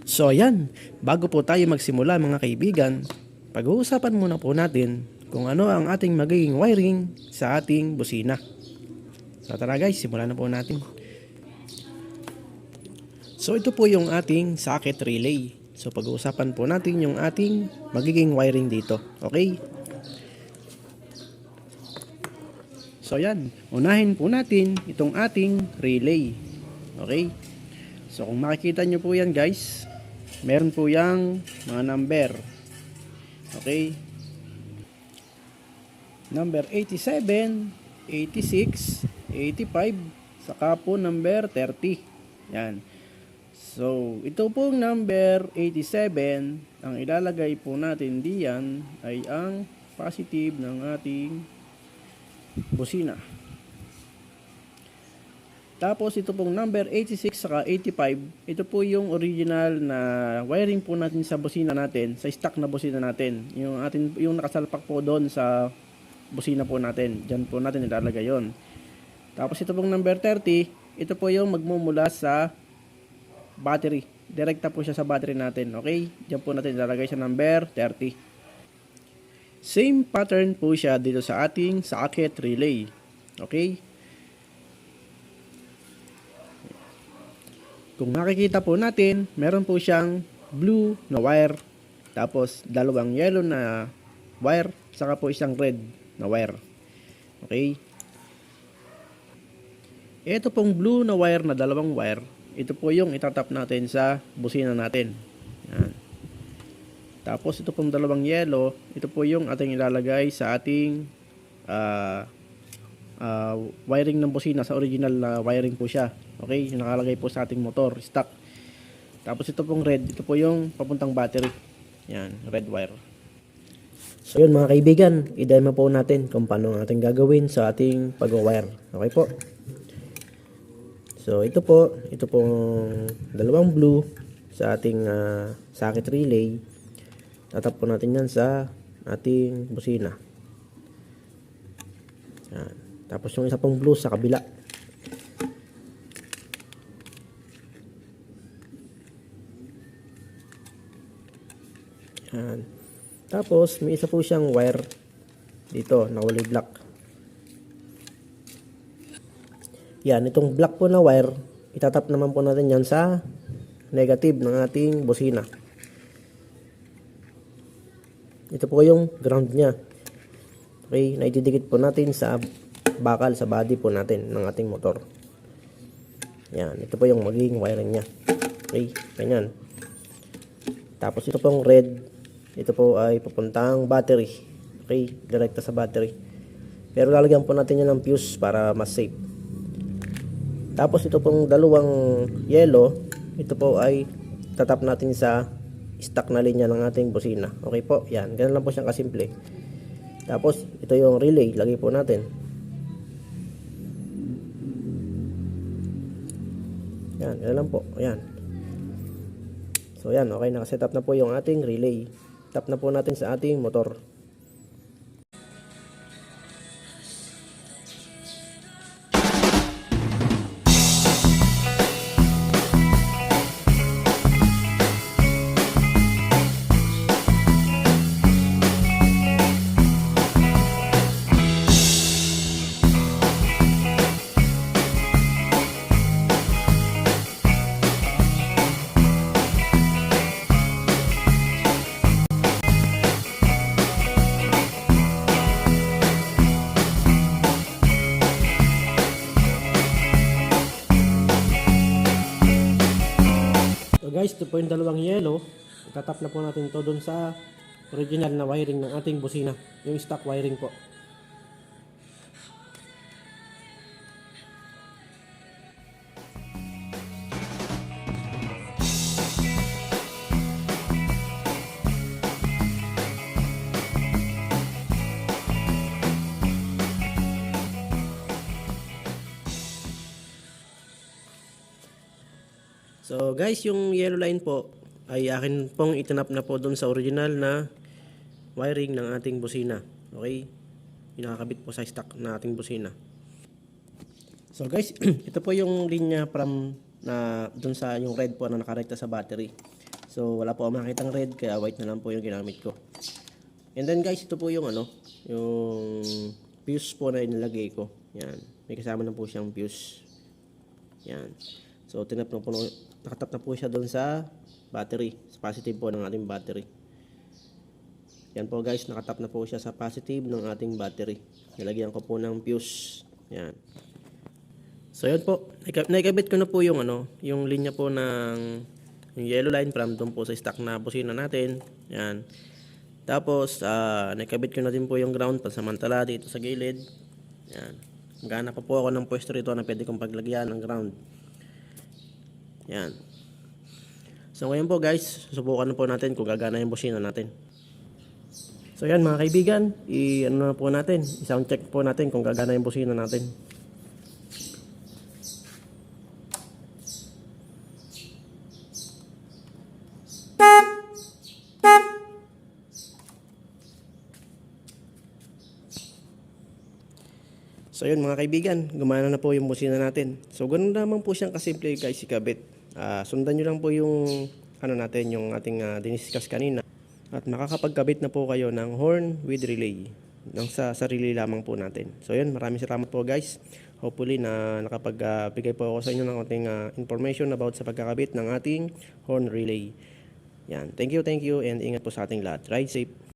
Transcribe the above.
So ayan, bago po tayo magsimula mga kaibigan, pag-uusapan muna po natin kung ano ang ating magiging wiring sa ating busina. So tara guys, simulan na po natin. So ito po yung ating socket relay. So pag-uusapan po natin yung ating magiging wiring dito. Okay? So ayan, unahin po natin itong ating relay. Okay? So kung makikita nyo po yan guys, meron po yung mga number. Okay? Number 87, 86, 85, saka po number 30. Yan. So, ito pong number 87, ang ilalagay po natin diyan ay ang positive ng ating busina. Tapos ito pong number 86 saka 85, ito po yung original na wiring po natin sa busina natin, sa stock na busina natin. Yung nakasalpak po doon sa busina po natin. Diyan po natin ilalagay 'yon. Tapos ito pong number 30, ito po yung magmumula sa battery. Direkta po siya sa battery natin. Okay? Diyan po natin ilalagay sa number 30. Same pattern po siya dito sa ating socket relay. Okay? Kung makikita po natin, meron po siyang blue na wire, tapos dalawang yellow na wire, saka po isang red na wire. Okay? Ito pong blue na wire na dalawang wire, ito po yung itatap natin sa busina natin. Yan. Tapos ito pong dalawang yellow, ito po yung ating ilalagay sa ating wiring ng busina, sa original na wiring po siya. Okay, yung nakalagay po sa ating motor, stock. Tapos ito pong red, ito po yung papuntang battery. Yan, red wire. So yun mga kaibigan, i-demo po natin kung paano natin gagawin sa ating pag-wire. Okay po. So ito pong dalawang blue sa ating socket relay. Tatap po natin yan sa ating busina. Yan. Tapos yung isa pong blue sa kabila. Yan. Tapos may isa po siyang wire dito na kulay black. Yan, itong black po na wire, itatap naman po natin yan sa negative ng ating busina. Ito po yung ground niya. Okay, naididikit po natin sa bakal, sa body po natin ng ating motor. Yan, ito po yung magiging wiring niya. Okay, ganyan. Tapos ito pong red, ito po ay papuntang battery. Okay, direkta sa battery. Pero lalagyan po natin yan ng fuse para mas safe. Tapos ito pong dalawang yellow, ito po ay tatap natin sa stock na linya ng ating busina. Okay po, yan. Ganun lang po siyang kasimple. Tapos ito yung relay, lagay po natin. Yan, ganun lang po. Ayan. So yan, okay, nakaset up na po yung ating relay. Tap na po natin sa ating motor. So guys, ito po yung dalawang yellow. Itatap na po natin to doon sa original na wiring ng ating busina. Yung stock wiring po. So guys, yung yellow line po ay akin pong itinap na po doon sa original na wiring ng ating busina. Okay? Pinakakabit po sa stock na ating busina. So guys, ito po yung linya from na doon sa yung red po na nakarekta sa battery. So wala po akong makitang red, kaya white na lang po yung ginamit ko. And then guys, ito po yung yung fuse po na inilagay ko. Yan, may kasama na po siyang fuse. Yan. So nakatap na po siya doon sa battery, sa positive po ng ating battery. Yan po guys, nakatap na po siya sa positive ng ating battery. Nilagyan ko po ng fuse. Yan. So yun po, naikabit ko na po yung yung linya po ng yung yellow line from doon po sa stock na busina natin. Yan. Tapos naikabit ko na din po yung ground pansamantala dito sa gilid. Yan. Maghanap pa po ako ng pwesto rito na pwede kong paglagyan ng ground. Yan. So ngayon po guys, susubukan na po natin kung gagana yung busina natin. So yan mga kaibigan, na po natin, i-sound check po natin kung gagana yung busina natin. So yun mga kaibigan, gumana na po yung busina natin. So ganun naman po siyang kasimple guys ikabit. Sundan nyo lang po yung natin, yung ating diniscuss kanina. At makakapagkabit na po kayo ng horn with relay. Nang sa relay lamang po natin. So yun, maraming salamat po guys. Hopefully na nakapagbigay po ako sa inyo ng konting information about sa pagkakabit ng ating horn relay. Yan, thank you and ingat po sa ating lahat. Ride safe.